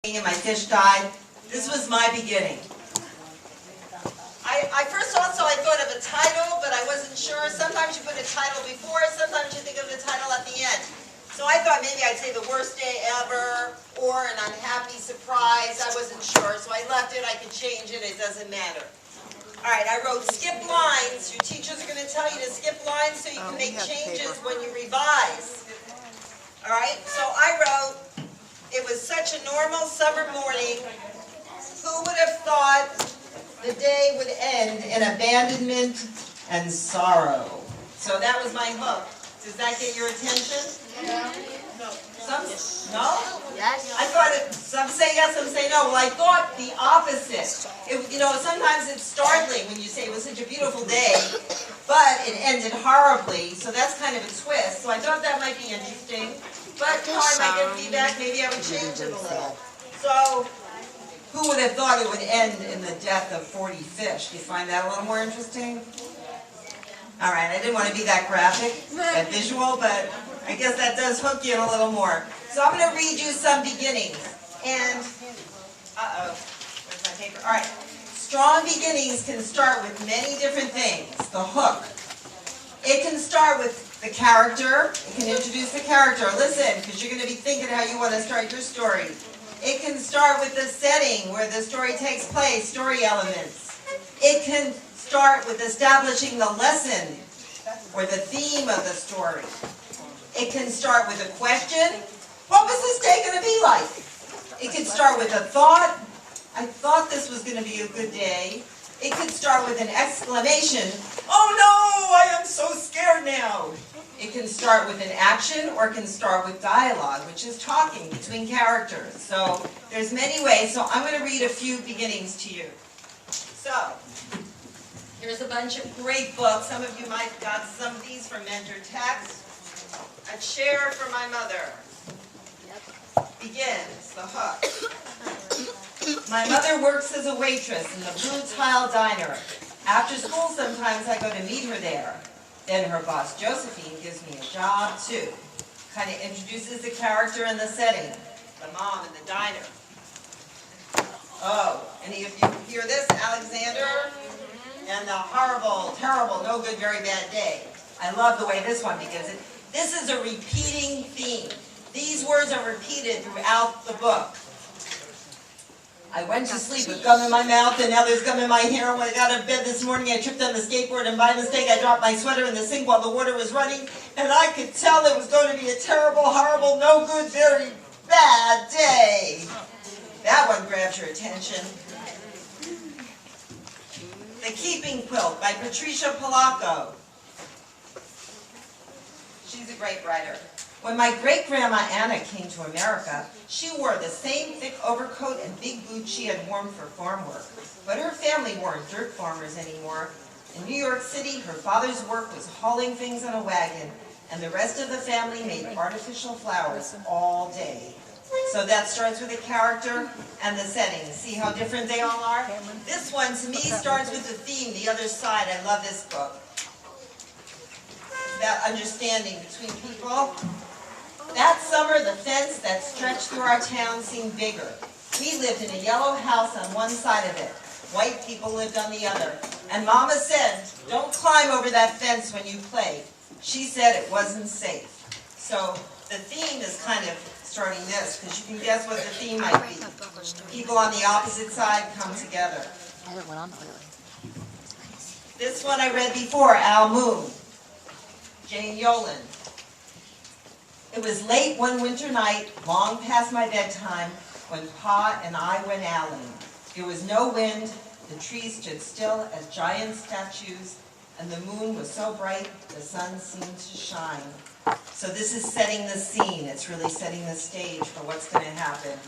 and my fish died. This was my beginning. I first also I thought of a title, but I wasn't sure. Sometimes you put a title before, sometimes you think of the title at the end. So I thought maybe I'd say the worst day ever or an unhappy surprise. I wasn't sure, so I left it. I could change it. It doesn't matter. All right, I wrote skip lines. Your teachers are going to tell you to skip lines so you can make changes when you revise. All right, so I wrote, it was such a normal summer morning. Who would have thought the day would end in abandonment and sorrow? So that was my hook. Does that get your attention? Yeah. No? Yes. I thought some say yes, some say no. Well, I thought the opposite. Sometimes it's startling when you say it was such a beautiful day, but it ended horribly, so that's kind of a twist. So I thought that might be interesting. But I might get feedback, maybe I would change it a little. So, who would have thought it would end in the death of 40 fish? Do you find that a little more interesting? All right, I didn't want to be that graphic, that visual, but I guess that does hook you in a little more. So I'm going to read you some beginnings. And, where's my paper? All right. Strong beginnings can start with many different things. The hook. It can start with the character. It can introduce the character. Listen, because you're going to be thinking how you want to start your story. It can start with the setting where the story takes place, story elements. It can start with establishing the lesson or the theme of the story. It can start with a question. What was this day going to be like? It could start with a thought. I thought this was going to be a good day. It could start with an exclamation. Oh no, I am so scared now. It can start with an action or it can start with dialogue, which is talking between characters. So there's many ways. So I'm going to read a few beginnings to you. So here's a bunch of great books. Some of you might have got some of these from Mentor Text. A chair for my mother. Begins, the hook. My mother works as a waitress in the Blue Tile Diner. After school, sometimes I go to meet her there. Then her boss, Josephine, gives me a job, too. Kind of introduces the character and the setting. The mom in the diner. Oh, and if you hear this, Alexander and the horrible, terrible, no good, very bad day. I love the way this one begins. This is a repeating theme. These words are repeated throughout the book. I went to sleep with gum in my mouth and now there's gum in my hair. When I got out of bed this morning, I tripped on the skateboard and by mistake I dropped my sweater in the sink while the water was running. And I could tell it was going to be a terrible, horrible, no good, very bad day. That one grabs your attention. The Keeping Quilt by Patricia Polacco. She's a great writer. When my great-grandma Anna came to America, she wore the same thick overcoat and big boots she had worn for farm work. But her family weren't dirt farmers anymore. In New York City, her father's work was hauling things on a wagon, and the rest of the family made artificial flowers all day. So that starts with the character and the setting. See how different they all are? This one, to me, starts with the theme, the other side. I love this book. It's about understanding between people. That summer, the fence that stretched through our town seemed bigger. We lived in a yellow house on one side of it. White people lived on the other. And Mama said, don't climb over that fence when you play. She said it wasn't safe. So the theme is kind of starting this, because you can guess what the theme might be. People on the opposite side come together. This one I read before, Al Moon, Jane Yolen. It was late one winter night, long past my bedtime, when Pa and I went owling. There was no wind, the trees stood still as giant statues, and the moon was so bright the sun seemed to shine. So this is setting the scene. It's really setting the stage for what's going to happen.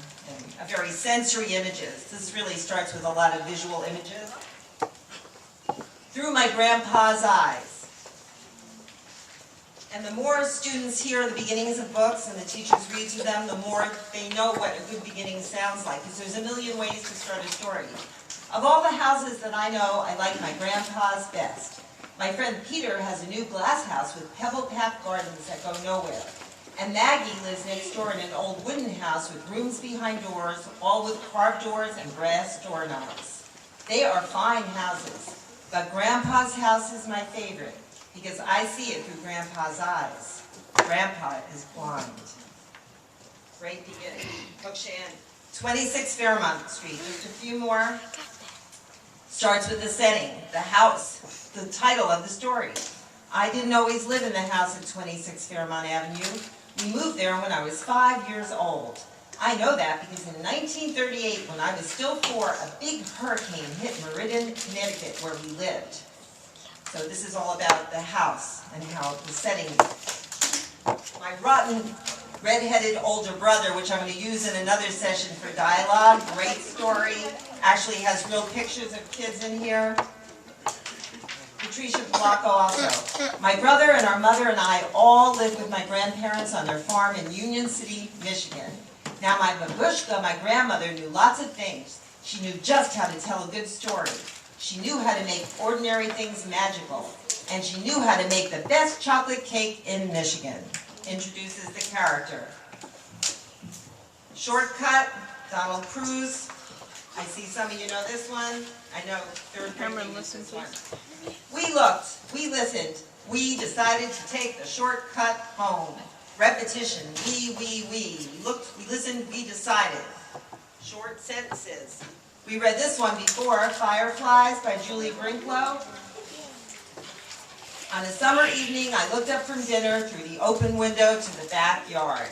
And very sensory images. This really starts with a lot of visual images. Through my grandpa's eyes. And the more students hear the beginnings of books and the teachers read to them, the more they know what a good beginning sounds like. Because there's a million ways to start a story. Of all the houses that I know, I like my grandpa's best. My friend Peter has a new glass house with pebble path gardens that go nowhere. And Maggie lives next door in an old wooden house with rooms behind doors, all with carved doors and brass doorknobs. They are fine houses, but Grandpa's house is my favorite because I see it through Grandpa's eyes. Grandpa is blind. Great beginning. Cookshan. 26 Fairmont Street. Just a few more. Starts with the setting, the house, the title of the story. I didn't always live in the house at 26 Fairmont Avenue. We moved there when I was 5 years old. I know that because in 1938, when I was still 4, a big hurricane hit Meriden, Connecticut, where we lived. So this is all about the house and how the setting. My rotten, red-headed older brother, which I'm going to use in another session for dialogue. Great story. Actually has real pictures of kids in here. Patricia Polacco also. My brother and our mother and I all lived with my grandparents on their farm in Union City, Michigan. Now my babushka, my grandmother, knew lots of things. She knew just how to tell a good story. She knew how to make ordinary things magical. And she knew how to make the best chocolate cake in Michigan. Introduces the character. Shortcut, Donald Cruz. I see some of you know this one. I know third grade knows this one. We looked, we listened, we decided to take the shortcut home. Repetition, we looked, we listened, we decided. Short sentences. We read this one before, Fireflies by Julie Brinklow. On a summer evening, I looked up from dinner through the open window to the backyard.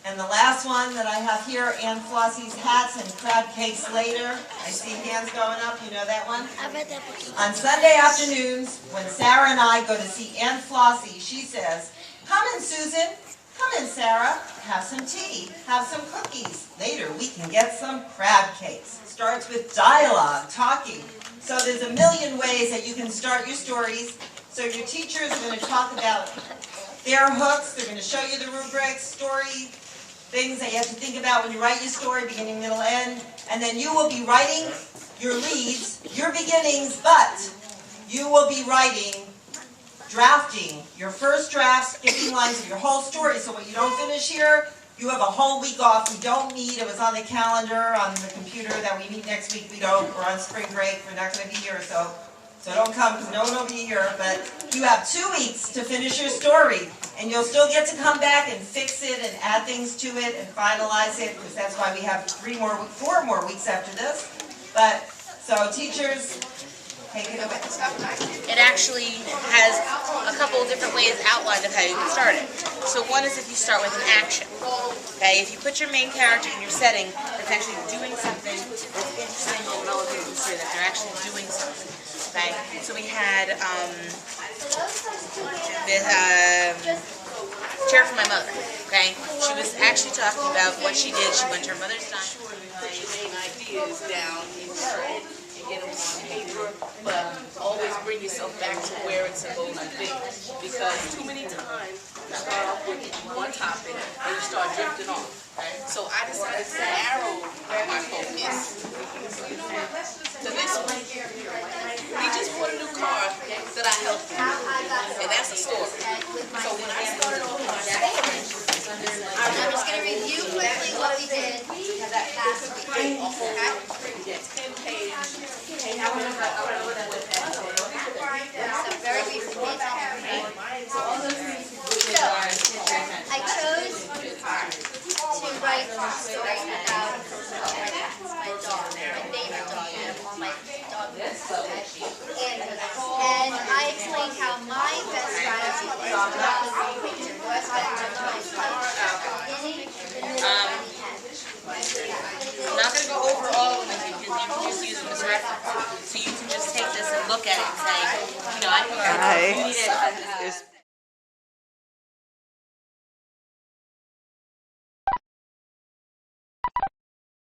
And the last one that I have here, Aunt Flossie's hats and crab cakes later. I see hands going up, you know that one? I read that book. On Sunday afternoons, when Sarah and I go to see Aunt Flossie, she says, "Come in, Susan. Come in, Sarah. Have some tea. Have some cookies. Later, we can get some crab cakes." Starts with dialogue, talking. So there's a million ways that you can start your stories. So your teachers are going to talk about their hooks. They're going to show you the rubrics, story, things that you have to think about when you write your story, beginning, middle, end. And then you will be writing your leads, your beginnings, but you will be writing, drafting your first draft, skipping lines of your whole story. So when you don't finish here, you have a whole week off. We don't meet. It was on the calendar, on the computer, that we meet next week. We don't. We're on spring break. We're not going to be here, so don't come because no one will be here. But you have 2 weeks to finish your story. And you'll still get to come back and fix it and add things to it and finalize it, because that's why we have 4 more weeks after this. But, so teachers, take it away. It actually has a couple of different ways outlined of how you can start it. So one is if you start with an action. Okay, if you put your main character in your setting that's actually doing something that's interesting and relevant to the story, that they're actually doing something. Okay, so we had chair for my mother. Okay, she was actually talking about what she did. She went to her mother's diner. Main ideas down in and get them on paper, but always bring yourself back to where it's supposed to be. Because too many times you start off with one topic and you start drifting off. So I decided to narrow my focus to this one. He just bought a new car that I helped him with, and that's a story. So when I started off my story, I'm just going to review quickly what we did last week. Okay? 10 pages. So very briefly, so I chose to write a story about my dog, my favorite dog, all my dog lists. And I explained how my best strategy is to not the picture. What's my beginning, the middle, and the end. I'm not going to go over all of them because you can just use them as reference. So you can just take this and look at it and say, you know, I need it.